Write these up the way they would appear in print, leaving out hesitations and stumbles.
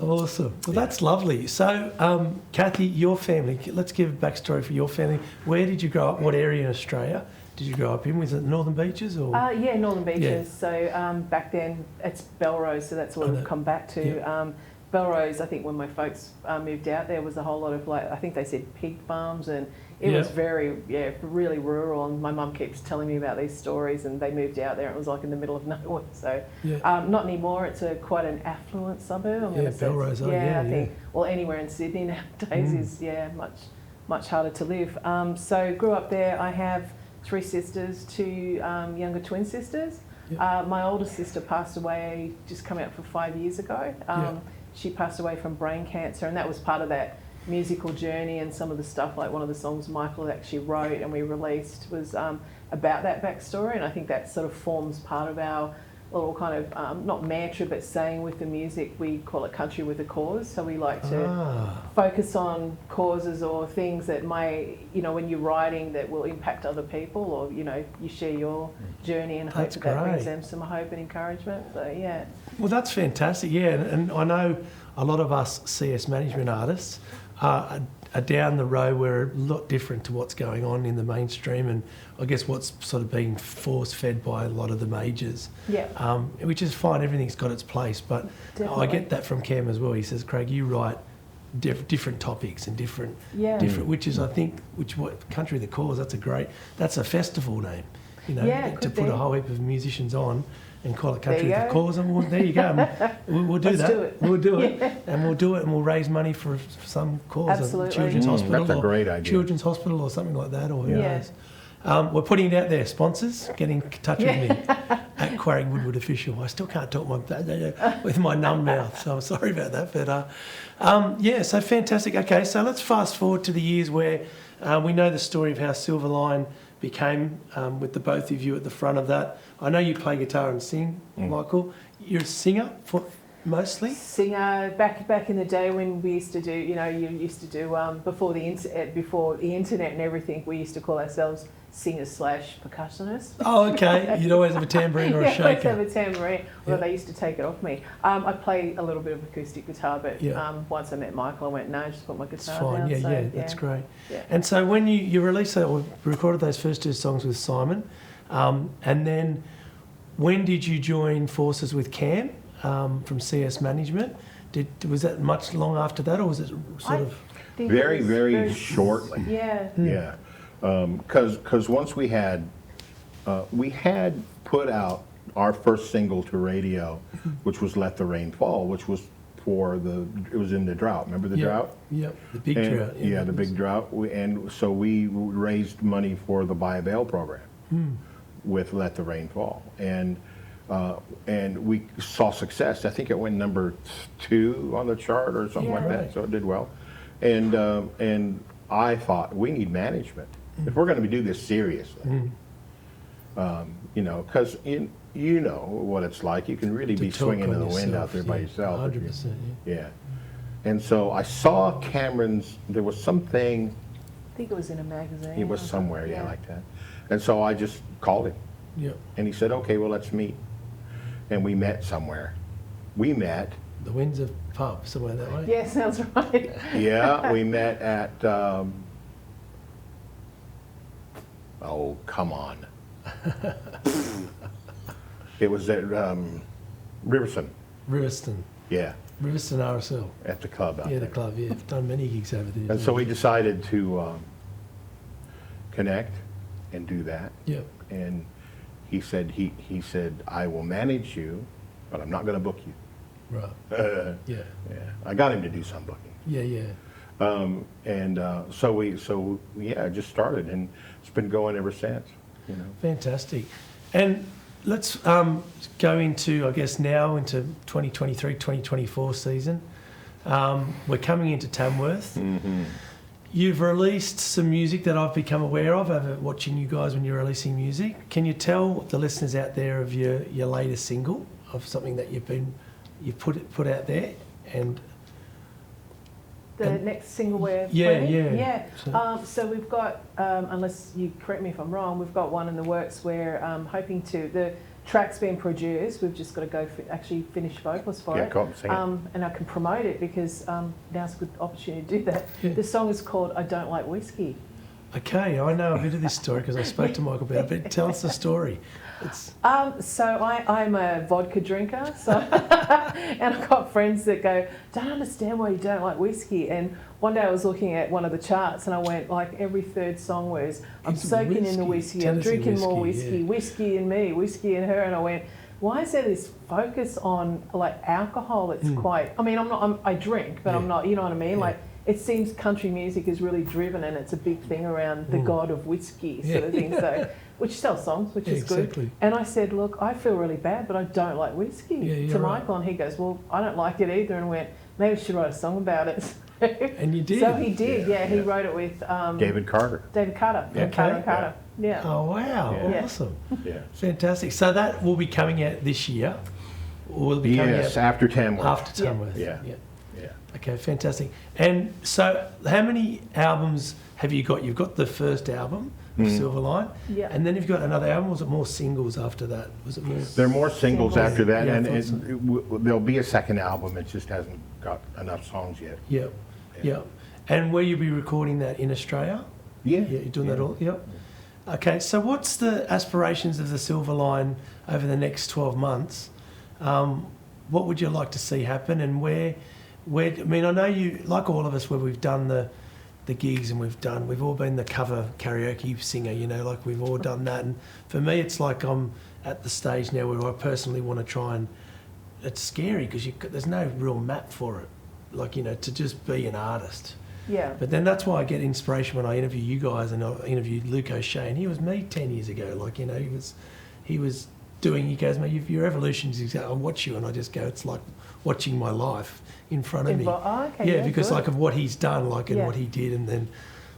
Awesome. Well, that's lovely. So, Kathy, your family, let's give a backstory for your family. Where did you grow up? What area in Australia did you grow up in? Was it Northern Beaches or? Yeah, Northern Beaches. Yeah. So back then it's Belrose, so that's what we've come back to. Yeah. Belrose, I think when my folks moved out there was a whole lot of I think they said pig farms, and it was very, really rural. And my mum keeps telling me about these stories, and they moved out there and it was like in the middle of nowhere. So not anymore. It's quite an affluent suburb. I'm gonna say. Belrose. I think, well, anywhere in Sydney nowadays is much harder to live. So grew up there. I have 3 sisters, 2 younger twin sisters. My older sister passed away just come out for 5 years ago. She passed away from brain cancer, and that was part of that musical journey, and some of the stuff, like one of the songs Michael actually wrote and we released was about that backstory, and I think that sort of forms part of our little kind of, not mantra, but saying with the music, we call it country with a cause. So we like to focus on causes or things that may, when you're writing, that will impact other people, or, you share your journey and hope that brings them some hope and encouragement. So, yeah. Well, that's fantastic, and I know a lot of us CS management artists are down the road where a lot different to what's going on in the mainstream, and I guess what's sort of being force-fed by a lot of the majors. Which is fine, everything's got its place, but I get that from Cam as well. He says, Craig, you write different topics and different, which is, I think, what Country the Cause, that's a festival name, to put a whole heap of musicians on and call it Country the Cause, and there you go. We'll do that. We'll do it, and we'll raise money for some cause. Absolutely. Children's Hospital. That's a great idea. Children's Hospital or something like that, or who knows. We're putting it out there. Sponsors, get in touch with me at Quarry Woodward Official. I still can't talk with my numb mouth, so I'm sorry about that. But so fantastic. Okay, so let's fast forward to the years where we know the story of how Silverline became, with the both of you at the front of that. I know you play guitar and sing, Michael. You're a singer mostly? Singer. Back in the day when we used to do, you used to do, before the internet and everything, we used to call ourselves singers/percussionists. Oh, okay. You'd always have a tambourine or a shaker. Always have a tambourine. Well, they used to take it off me. I play a little bit of acoustic guitar, but once I met Michael, I went, no, just put my guitar down. It's fine. That's great. Yeah. And so when you released that, or recorded those first 2 songs with Simon, and then when did you join forces with Cam from CS Management? Was that much long after that, or was it sort of very, very shortly? Yeah. Because once we had put out our first single to radio, which was "Let the Rain Fall," which was it was in the drought. Remember the drought? Yep, the big drought. Yeah, the big drought. And so we raised money for the Buy a Bale program with "Let the Rain Fall," and we saw success. I think it went number 2 on the chart or something like that. So it did well, and I thought, we need management if we're going to do this seriously. Because you know what it's like. You can really be swinging in the wind out there by yourself. 100%. Yeah. And so I saw Cameron's. There was something. I think it was in a magazine. It was somewhere, like that. And so I just called him. Yeah. And he said, "Okay, well, let's meet." And we met somewhere. We met. The Windsor pub, somewhere that way. Yeah, sounds right. Yeah, we met at. Oh, come on. It was at Riverston. Riverston. Yeah. Riverston RSL. At the club out there. The club, I've done many gigs over there. And so we decided to connect and do that. Yep. And he said, I will manage you, but I'm not going to book you. Right. Yeah. I got him to do some booking. Yeah. So we just started, and it's been going ever since. Fantastic. And let's go into, I guess, now into 2023, 2024 season. We're coming into Tamworth. Mm-hmm. You've released some music that I've become aware of over watching you guys when you're releasing music. Can you tell the listeners out there of your latest single, of something that you've put out there, and next single we're so we've got, unless you correct me if I'm wrong, we've got one in the works. We're hoping to. The track's been produced. We've just got to go actually finish vocals for it. Cool, sing it. And I can promote it because now's a good opportunity to do that. Yeah. The song is called I Don't Like Whiskey. Okay, I know a bit of this story because I spoke to Michael about it, but tell us the story. So I'm a vodka drinker, so and I've got friends that go, don't understand why you don't like whiskey. And one day I was looking at one of the charts and I went, like, every third song was, I'm It's soaking in the whiskey, whiskey, I'm Tennessee drinking more whiskey, whiskey, yeah. whiskey and me, whiskey and her. And I went, why is there this focus on like alcohol? It's quite, I mean, I drink, but Yeah. I'm not, you know what I mean? Yeah. Like, it seems country music is really driven and it's a big thing around the god of whiskey sort of thing. So, which sells songs, which is exactly. good. And I said, look, I feel really bad, but I don't like whiskey you're to right. Michael. And he goes, well, I don't like it either. And went, maybe I should write a song about it. And you did. So he did, Yeah, He yeah. wrote it with David Carter. David Carter. Yeah. From Carter and Okay. Carter. Yeah. Oh, wow, Yeah. awesome. Yeah. Fantastic. So that will be coming out this year? Or will it be coming Yes, out after Tamworth. after Yeah. Tamworth? Yeah. yeah. Yeah. Okay, fantastic. And so how many albums have you got? You've got the first album, Silverline, Yeah. and then you've got another album. Was it more singles after that? Was it more? There are more singles Singles. after that, Yeah, I and thought so. there'll be a second album. It just hasn't got enough songs yet. Yep, yep. And will you be recording that in Australia? Yeah. Yeah, you're doing that all? Yep. Okay, so what's the aspirations of the Silverline over the next 12 months? What would you like to see happen, and where, I mean, I know you, like all of us, where we've done the gigs and we've all been the cover karaoke singer, you know, like we've all done that. And for me, it's like I'm at the stage now where I personally want to try and, it's scary because there's no real map for it, like, you know, to just be an artist. Yeah. But then that's why I get inspiration when I interview you guys, and I interviewed Luke O'Shea, and he was me 10 years ago. Like, you know, he was doing, he goes, mate, your evolution is exactly, I watch you and I just go, it's like watching my life in front of me. Oh, okay, Yeah, because good. like of what he's done, like, and Yeah. what he did, and then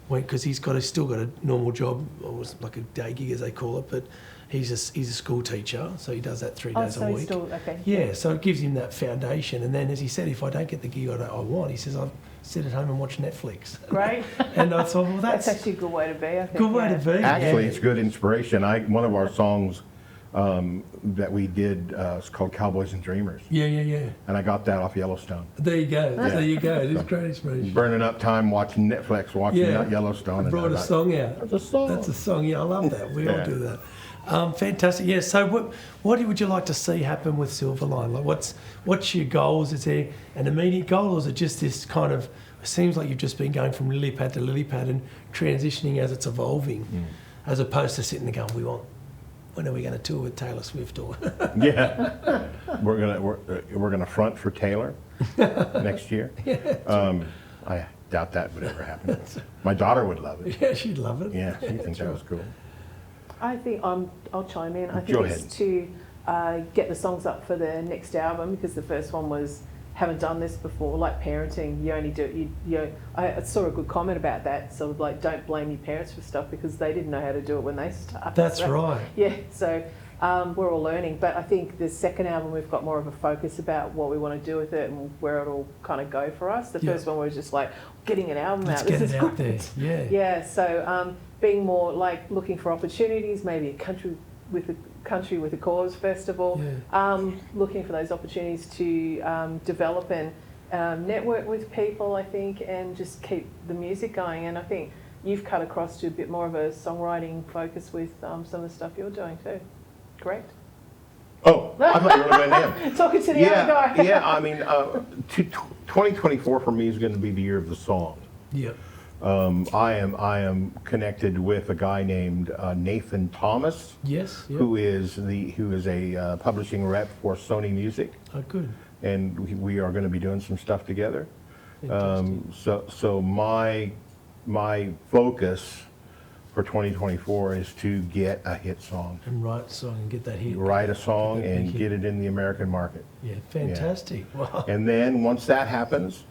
went, because he's still got a normal job, or like a day gig as they call it, but he's a school teacher, so he does that 3 days so a he's week. still, okay. Yeah, so it gives him that foundation. And then, as he said, if I don't get the gig I want, he says, I'll sit at home and watch Netflix. Great. And I thought, well, That's that's actually a good way to be, I think. good way yeah. to be. Actually, yeah. it's good inspiration. One of our songs that we did is called Cowboys and Dreamers, Yeah, yeah, yeah. and I got that off Yellowstone. There you go. Yeah. There you go. It is great inspiration. Burning up time watching Netflix, watching Yeah. Yellowstone. I brought and a I thought, song out. That's a song. That's a song. Yeah, I love that. We all Yeah. do that. Fantastic. Yeah. So, what would you like to see happen with Silverline? Like, what's your goals? Is there an immediate goal, or is it just this kind of? It seems like you've just been going from lily pad to lily pad and transitioning as it's evolving, as opposed to sitting there going, when are we going to tour with Taylor Swift or? Yeah, we're gonna front for Taylor next year. I doubt that would ever happen. My daughter would love it. Yeah, she'd love it. Yeah, she thinks that was cool. I think I'll chime in. I think Go it's ahead. to get the songs up for the next album, because the first one was haven't done this before, like parenting. You only do it. I saw a good comment about that. So like, don't blame your parents for stuff because they didn't know how to do it when they started. That's So, right. Yeah. So we're all learning, but I think the second album we've got more of a focus about what we want to do with it and where it'll kind of go for us. The Yeah. first one was just like getting an album Let's out. get This it is out great. there. Yeah. Yeah, so being more like looking for opportunities, maybe a country with a cause festival, looking for those opportunities to develop and network with people, I think, and just keep the music going. And I think you've cut across to a bit more of a songwriting focus with some of the stuff you're doing too. Correct? Oh, I thought you were going to him. Talking to the other guy. Yeah. I mean, 2024 for me is going to be the year of the song. Yep. I am connected with a guy named Nathan Thomas, Yes. Yep. who is a publishing rep for Sony Music, Oh, good. and we are going to be doing some stuff together. Fantastic. So my focus for 2024 is to get a hit song, And write a song and get that hit. write a song, Get that and big get hit. it in the American market. Yeah, fantastic. Wow. And then once that happens,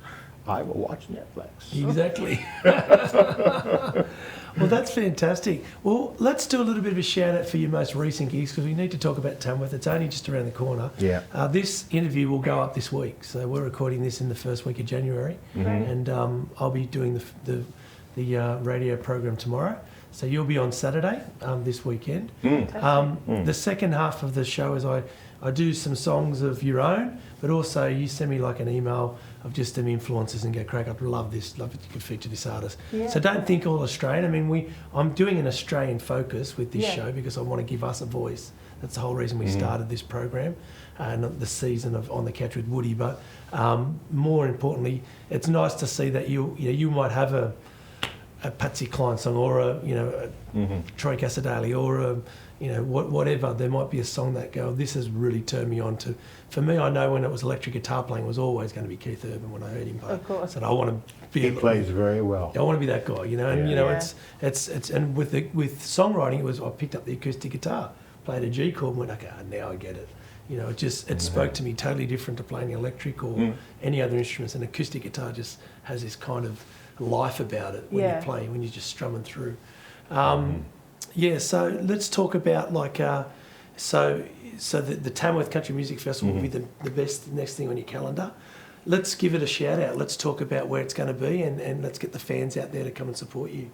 I will watch Netflix. Exactly. Well, that's fantastic. Well, let's do a little bit of a shout out for your most recent gigs, because we need to talk about Tamworth. It's only just around the corner. Yeah. This interview will go up this week, so we're recording this in the first week of January, Great. and I'll be doing the radio program tomorrow. So you'll be on Saturday this weekend. The second half of the show is I do some songs of your own, but also you send me like an email of just some influences and go, Craig, I'd love this, love if you could feature this artist. Yeah. So don't think all Australian. I mean, I'm doing an Australian focus with this show because I want to give us a voice. That's the whole reason we started this program and the season of On the Couch with Woody. But more importantly, it's nice to see that you might have a Patsy Cline song or a Troy Casadale or a whatever. There might be a song that this has really turned me on to. For me, I know when it was electric guitar playing, it was always going to be Keith Urban when I heard him play. Of course. I said I want to be. He plays very well. I want to be that guy, it's and with songwriting, I picked up the acoustic guitar, played a G chord, and went, okay, now I get it. It spoke to me totally different to playing electric or any other instruments. An acoustic guitar just has this kind of life about it when you're playing, when you're just strumming through. So let's talk about the Tamworth Country Music Festival will be the best next thing on your calendar. Let's give it a shout out. Let's talk about where it's going to be and let's get the fans out there to come and support you.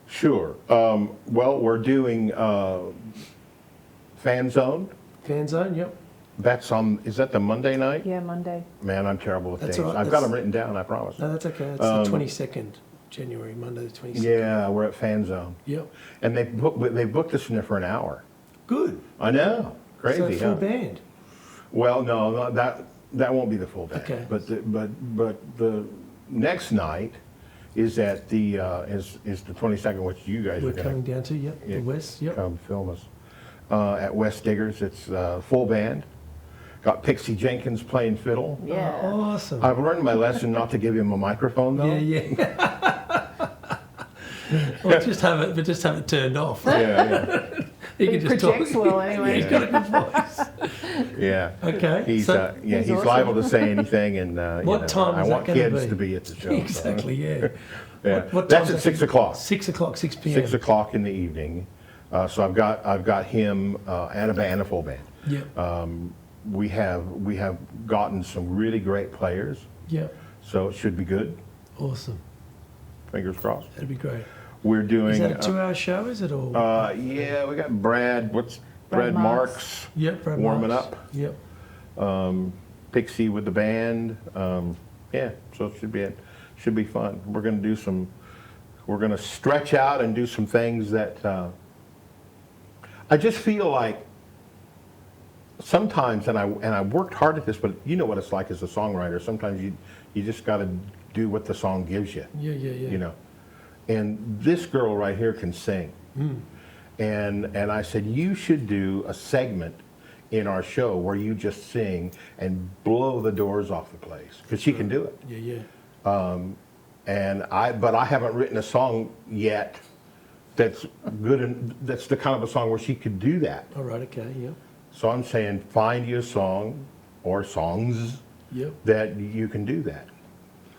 Sure. Well, we're doing Fan Zone. Fan Zone, yep. Is that the Monday night? Yeah, Monday. Man, I'm terrible with That's dates. all right. I've got them written down, I promise. No, that's okay. It's the 22nd January, Monday the 22nd. Yeah, we're at Fan Zone. Yep. And they booked us in there for an hour. Good. I know. Crazy, So full huh? band. Well, no, that won't be the full band. Okay. But the next night is at the is the 22nd, which you guys We're are coming going down to, yep, the West, to yep. come film us at West Diggers. It's full band. Got Pixie Jenkins playing fiddle. Yeah. Oh, awesome. I've learned my lesson not to give him a microphone though. Yeah. Well, just have it turned off. Yeah. He He can just projects talk. well anyway. He's got a good voice. Yeah. Okay. He's so, he's awesome. liable to say anything, and What time I is want that gonna kids be? to be at the show. exactly, yeah. Yeah. What That's time's at that? 6 o'clock. 6 o'clock, 6 p.m. 6 o'clock in the evening. So I've got him and a band, a full band. Yep. We have gotten some really great players, Yep. so it should be good. Awesome. Fingers crossed. That'd be great. We're doing. Is that a 2-hour show? Is it all? Yeah, we got Brad. What's Brad Brad Marks. Marks? Yep. Brad warming Marks. up. Yep. Pixie with the band. Yeah, so it should be fun. We're going to stretch out and do some things that I just feel like sometimes, and I worked hard at this, but you know what it's like as a songwriter. Sometimes you just got to do what the song gives you. Yeah. You know, and this girl right here can sing. And I said, you should do a segment in our show where you just sing and blow the doors off the place, because she can do it. Yeah. But I haven't written a song yet that's good, and that's the kind of a song where she could do that. All right. Okay. Yep. So I'm saying, find you a song or songs Yep. that you can do that.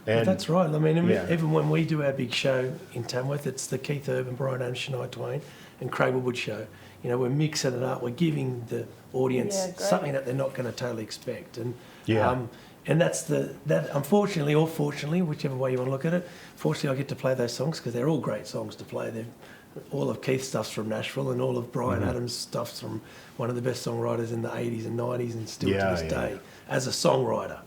Well, And that's right. I mean, Yeah. even when we do our big show in Tamworth, it's the Keith Urban, Brian Adams, Shania Twain, and Craig Woodward show. You know, we're mixing it up. We're giving the audience Yeah, great. something that they're not going to totally expect. And Yeah. and that unfortunately or fortunately, whichever way you want to look at it, fortunately I get to play those songs because they're all great songs to play. All of Keith's stuff's from Nashville, and all of Brian Adams' stuff's from one of the best songwriters in the 80s and 90s, and still to this day as a songwriter.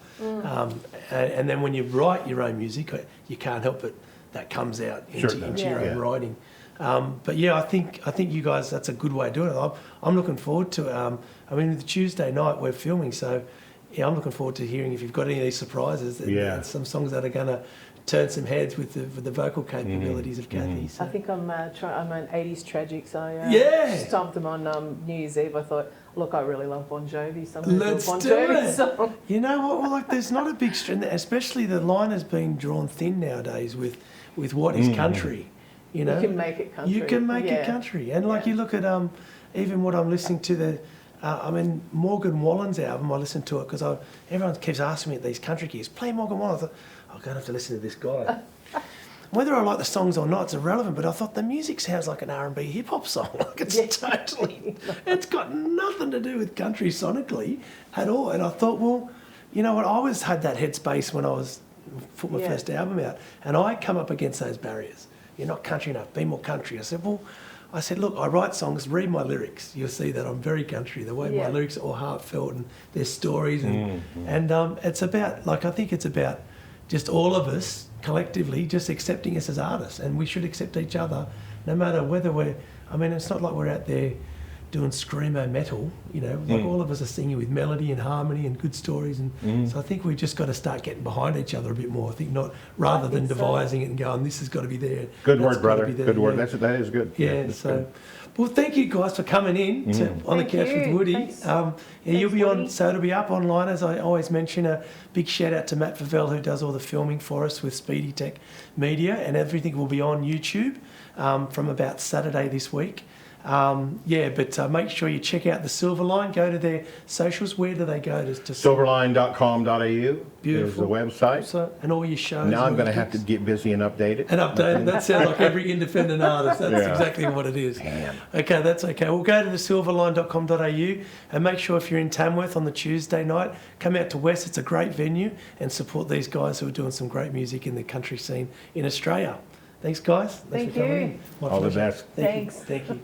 And then when you write your own music, you can't help it. That comes out into your own writing. But yeah, I think you guys, that's a good way of doing it. I'm looking forward to it. I mean, the Tuesday night we're filming, so yeah, I'm looking forward to hearing if you've got any of these surprises. And some songs that are going to turn some heads with the vocal capabilities of Kathy. So. I think I'm an 80s tragic, so stomped them on New Year's Eve. I thought, look, I really love Bon Jovi. So I'm going to do a Bon Jovi song. You know what? Well, like, there's not a big strength, especially the line has been drawn thin nowadays with what is country. You know, You can make it country. You can make it country, and like you look at even what I'm listening to Morgan Wallen's album. I listened to it because everyone keeps asking me at these country gigs, play Morgan Wallen. I thought, I'm going to have to listen to this guy. Whether I like the songs or not, it's irrelevant. But I thought the music sounds like an R&B hip hop song. Like it's totally, it's got nothing to do with country sonically at all. And I thought, well, you know what? I always had that headspace when I was put my first album out, and I come up against those barriers. you're not country enough, be more country. I said, well, look, I write songs, read my lyrics. You'll see that I'm very country. The way my lyrics are all heartfelt and their stories. And, it's about, like, I think it's about just all of us collectively just accepting us as artists. And we should accept each other no matter whether it's not like we're out there doing screamo metal, like all of us are singing with melody and harmony and good stories, and so I think we've just got to start getting behind each other a bit more. I think rather than devising it and going, this has got to be there. Good word, brother. Good word. That is good. Yeah. Well, thank you guys for coming in on the couch with Woody. Thanks. You'll be Woody. on, so it'll be up online, as I always mention. A big shout out to Matt Favell, who does all the filming for us with Speedy Tech Media, and everything will be on YouTube from about Saturday this week. But make sure you check out the Silverline. Go to their socials. Where do they go to Silverline.com.au is the website. And all your shows. Now I'm going to have to get busy and update it. That sounds like every independent artist. That's exactly what it is. Damn. Okay, that's okay. We'll go to the silverline.com.au and make sure if you're in Tamworth on the Tuesday night, come out to West. It's a great venue, and support these guys who are doing some great music in the country scene in Australia. Thanks, guys. Thanks Thank for coming you. in. My All the pleasure. best. Thanks. Thank you.